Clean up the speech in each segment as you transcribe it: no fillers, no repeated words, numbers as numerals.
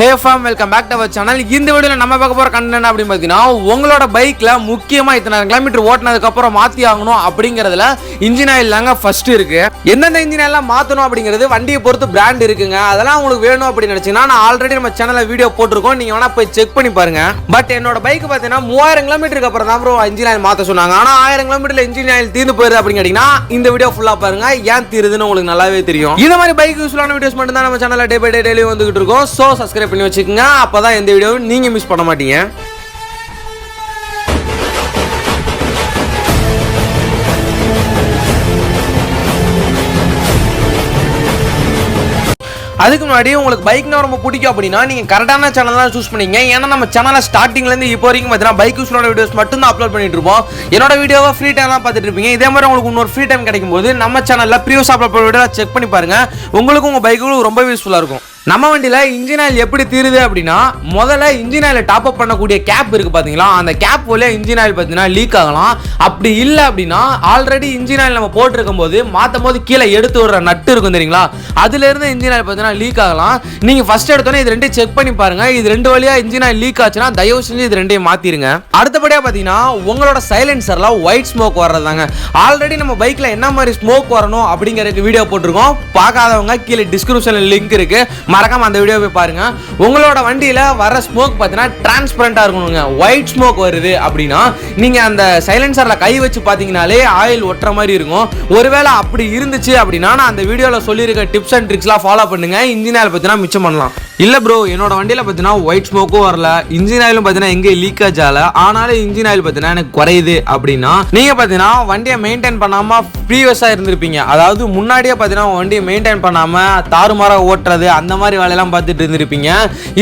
Hey fam, welcome back to our channel. இந்த வீடியோல நம்ம பார்க்க போற கண்டென்ட் அப்படி பார்த்தீங்கன்னா உங்களோட பைக்ல முக்கியமா இத்தனை கிலோமீட்டர் ஓட்டுனதுக்கு அப்புறம் மாத்தி ஆகணும் அப்படிங்கறதுல இன்ஜின் ஆயில் தாங்க ஃபர்ஸ்ட் இருக்கு. எந்தெந்த இன்ஜின் எல்லாம் மாத்தணும் அப்படிங்கிறது வண்டியை பொறுத்து பிராண்ட் இருக்குங்க. அதெல்லாம் உங்களுக்கு வேணும் அப்படி நினைச்சீங்கன்னா நான் ஆல்ரெடி நம்ம சேனல்ல வீடியோ போட்டுருக்கோம். நீங்க வேணா போய் செக் பண்ணி பாருங்க. பட் என்னோட பைக் பார்த்தீங்கன்னா 3000 கிலோமீட்டருக்கு அப்புறம் தான் ப்ரோ இன்ஜின் ஆயில் மாத்த சொன்னாங்க. ஆனா 1000 கிலோமீட்டர்ல இன்ஜின் ஆயில் தீர்ந்து போயிருது அப்படின்னு கேட்டீங்கன்னா இந்த வீடியோ ஃபுல்லா பாருங்க. ஏன் தீருதுன்னு உங்களுக்கு நல்லாவே தெரியும். இந்த மாதிரி பைக் யூஸ்ஃபுல்லான வீடியோஸ் மட்டும் தான் நம்ம சேனல்ல டே பை டே டெய்லி வந்துகிட்டு இருக்கோம். சோ சப்ஸ்கிரைப் பண்ணி வச்சுக்கோங்க. அப்பதான் எந்த வீடியோவும் நீங்க மிஸ் பண்ண மாட்டீங்க. அதுக்கு முன்னாடி உங்களுக்கு பைக்னா ரொம்ப பிடிக்கும் அப்படின்னா நீங்க கரெக்டான சேனல் தான் சூஸ் பண்ணீங்க. ஏன்னா நம்ம சேனல்ல ஸ்டார்டிங்ல இருந்து இப்போ வரைக்கும் பார்த்தீங்கன்னா பைக் யூஸ்ஃபுல்லான வீடியோஸ் மட்டும் தான் அப்லோட் பண்ணிட்டு இருப்போம். என்னோட வீடியோவை ஃப்ரீ டைம் தான் பார்த்துட்டு இருப்பீங்க. இதே மாதிரி உங்களுக்கு இன்னொரு ஃப்ரீ டைம் கிடைக்கும் போது நம்ம சேனல்ல ப்ரீவியஸ் அப்லோட் வீடியோ செக் பண்ணி பாருங்க. உங்களுக்கு உங்க பைக்குகளும் ரொம்ப யூஸ்ஃபுல்லா இருக்கும். நம்ம வண்டியில இன்ஜின் ஆயில் எப்படி தீருது அப்படின்னா முதல்ல இன்ஜின் ஆயில் டாப் அப் பண்ணக்கூடிய கேப் இருக்கு பாத்தீங்களா, அந்த கேப் வழியா இன்ஜின் ஆயில் பார்த்தீங்கன்னா லீக் ஆகலாம். அப்படி இல்லை அப்படின்னா ஆல்ரெடி இன்ஜின் ஆயில் நம்ம போட்டிருக்கும் போது மாற்றும் போது கீழே எடுத்து விடுற நட்டு இருக்கும் தெரியுங்களா, அதுல இருந்து இன்ஜின் ஆயில் பார்த்தீங்கன்னா லீக் ஆகலாம். நீங்க ஃபர்ஸ்ட் எடுத்தோன்னே இது ரெண்டையும் செக் பண்ணி பாருங்க. இது ரெண்டு வழியா இன்ஜின் ஆயில் லீக் ஆச்சுன்னா தயவு செஞ்சு இது ரெண்டையும் மாத்திருங்க. அடுத்தபடியா பாத்தீங்கன்னா உங்களோட சைலன்சர்ல ஒயிட் ஸ்மோக் வர்றதாங்க. ஆல்ரெடி நம்ம பைக்ல என்ன மாதிரி ஸ்மோக் வரணும் அப்படிங்கறதுக்கு வீடியோ போட்டிருக்கோம். பார்க்காதவங்க கீழே டிஸ்கிரிப்ஷன்ல லிங்க் இருக்கு, மறக்காம அந்த வீடியோ போய் பாருங்க. உங்களோட வண்டியில வர ஸ்மோக் பார்த்தீங்கன்னா டிரான்ஸ்பரண்டா இருக்கணுங்க. ஒயிட் ஸ்மோக் வருது அப்படின்னா நீங்க அந்த சைலன்சர்ல கை வச்சு பாத்தீங்கன்னாலே ஆயில் ஒட்டுற மாதிரி இருக்கும். ஒருவேளை அப்படி இருந்துச்சு அப்படின்னா நான் அந்த வீடியோல சொல்லியிருக்க டிப்ஸ் அண்ட் ட்ரிக்ஸ்லாம் ஃபாலோ பண்ணுங்க. இன்ஜின் ஆயில் பார்த்தீங்கன்னா மிச்சம் பண்ணலாம். இல்ல ப்ரோ என்னோட வண்டியில பார்த்தீங்கன்னா ஒயிட் ஸ்மோக்கும் வரல, இன்ஜின் ஆயிலும் பார்த்தீங்கன்னா எங்கே லீக்கேஜ் ஆகல, ஆனாலும் இன்ஜின் ஆயில் பார்த்தீங்கன்னா எனக்கு குறையுது அப்படின்னா நீங்க பார்த்தீங்கன்னா வண்டியை மெயின்டைன் பண்ணாம ப்ரீவியஸா இருந்திருப்பீங்க. அதாவது முன்னாடியே பார்த்தீங்கன்னா வண்டியை மெயின்டைன் பண்ணாம தாறுமாறா ஓட்டுறது அந்த மாதிரி வேலையெல்லாம் பார்த்துட்டு இருந்திருப்பீங்க.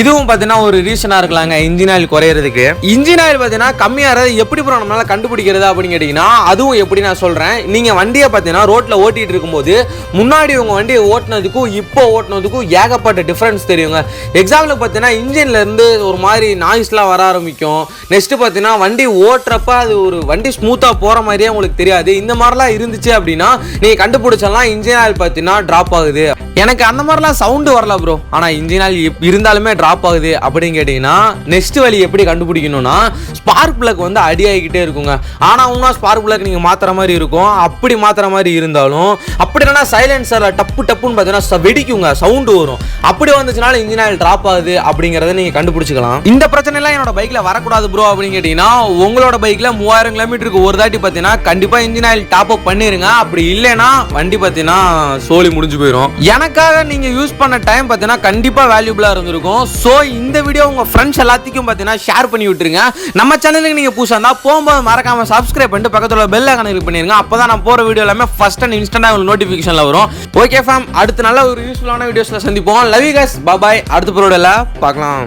இதுவும் பார்த்தீங்கன்னா ஒரு ரீசனா இருக்கலாங்க இன்ஜின் ஆயில் குறையிறதுக்கு. இன்ஜின் ஆயில் பார்த்தீங்கன்னா கம்மியாகிறது எப்படி ப்ரோ நம்மளால கண்டுபிடிக்கிறது அப்படின்னு கேட்டீங்கன்னா அதுவும் எப்படி நான் சொல்றேன். நீங்க வண்டியை பார்த்தீங்கன்னா ரோட்ல ஓட்டிட்டு இருக்கும்போது முன்னாடி உங்க வண்டியை ஓட்டினதுக்கும் இப்போ ஓட்டினதுக்கும் ஏகப்பட்ட டிஃபரன்ஸ் தெரியுங்க. எக்ஸாம்பிளுக்கு பார்த்தீங்கன்னா இன்ஜின்ல இருந்து ஒரு மாதிரி நாய்ஸ்லாம் வர ஆரம்பிக்கும். நெக்ஸ்ட் பார்த்தீங்கன்னா வண்டி ஓட்டுறப்ப அது ஒரு வண்டி ஸ்மூத்தா போற மாதிரியே உங்களுக்கு தெரியாது. இந்த மாதிரிலாம் இருந்துச்சு அப்படின்னா நீங்க கண்டுபிடிச்சலாம் இன்ஜின் ஆயில் பார்த்தீங்கன்னா டிராப் ஆகுது. எனக்கு அந்த மாதிரிலாம் சவுண்டு வரல ப்ரோ, ஆனால் இன்ஜின் ஆயில் இருந்தாலுமே ட்ராப் ஆகுது அப்படின்னு கேட்டிங்கன்னா நெக்ஸ்ட் வழி எப்படி கண்டுபிடிக்கணும்னா ஸ்பார்க் பிளக் வந்து அடி ஆகிக்கிட்டே இருக்குங்க. ஆனால் உன்னா ஸ்பார்க் பிளக் நீங்கள் மாற்றுற மாதிரி இருக்கும். அப்படி மாற்றுற மாதிரி இருந்தாலும் அப்படி இல்லைன்னா சைலன்சரில் டப்பு டப்புன்னு பார்த்தீங்கன்னா வெடிக்குங்க, சவுண்டு வரும். அப்படி வந்துச்சுனால இன்ஜின் ஆயில் ட்ராப் ஆகுது அப்படிங்கிறத நீங்கள் கண்டுபிடிச்சிக்கலாம். இந்த பிரச்சனைலாம் என்னோட பைக்கில் வரக்கூடாது ப்ரோ அப்படின்னு கேட்டிங்கன்னா உங்களோட பைக்கில் 3000 கிலோமீட்டருக்கு ஒரு தாட்டி பார்த்தீங்கன்னா கண்டிப்பாக இன்ஜின் ஆயில் டாப் அப் பண்ணிருங்க. அப்படி இல்லைன்னா வண்டி பார்த்தீங்கன்னா சோலி முடிஞ்சு போயிடும். எனக்காக நீங்க யூஸ் பண்ண டைம் பார்த்தீங்கன்னா கண்டிப்பா வேல்யூபிளா இருந்திருக்கும். சோ இந்த வீடியோ உங்க ஃப்ரெண்ட்ஸ் எல்லாத்துக்கும் பார்த்தீங்கன்னா ஷேர் பண்ணி விட்டுருங்க. நம்ம சேனலுக்கு நீங்க புதுசா இருந்தா போகும்போது மறக்காம சப்ஸ்கிரைப் பண்ணிட்டு பக்கத்துல பெல் ஐகானை கிளிக் பண்ணிருங்க. அப்பதான் நான் போற வீடியோ எல்லாமே ஃபர்ஸ்ட் அண்ட் இன்ஸ்டன்டா உங்களுக்கு நோட்டிபிகேஷன்ல வரும். ஓகே ஃபேம், அடுத்த நல்ல ஒரு யூஸ்ஃபுல்லான வீடியோஸ்ல சந்திப்போம். Love you guys, bye bye. அடுத்த வீடியோல பார்க்கலாம்.